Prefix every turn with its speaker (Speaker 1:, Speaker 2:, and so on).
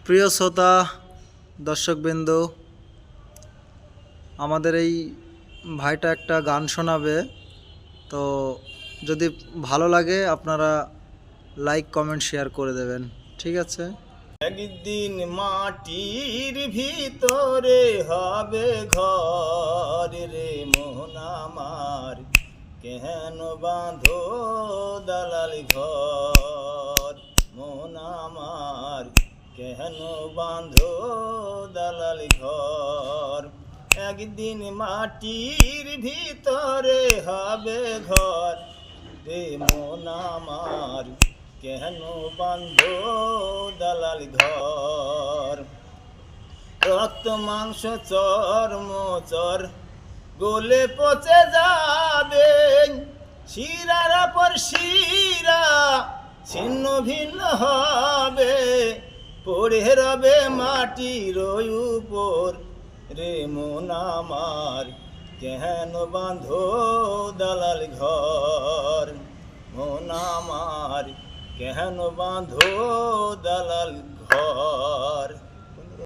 Speaker 1: প্রিয় শ্রোতা দর্শকবৃন্দ, আমাদের এই ভাইটা একটা গান শোনাবে। তো যদি ভালো লাগে আপনারা লাইক কমেন্ট শেয়ার করে দেবেন। ঠিক আছে।
Speaker 2: একদিন মাটির ভিতরে হবে ঘর রে মন আমার, কেন বাঁধো দালাল ঘর মন আমার, কেন বাঁধো দালাল ঘর। একদিন মাটির ভিতরে হবে ঘর রে মন আমার, কেন বাঁধো দালাল ঘর। রক্ত মাংস চর্ম চর গলে পচে যাবে, শিরার পর শিরা ছিন্ন ভিন্ন হবে, পড়ে রবে মাটির উপর রে মন আমার, কেন বাঁধো দালাল ঘর মন আমার, কেন বাঁধো দালাল ঘর।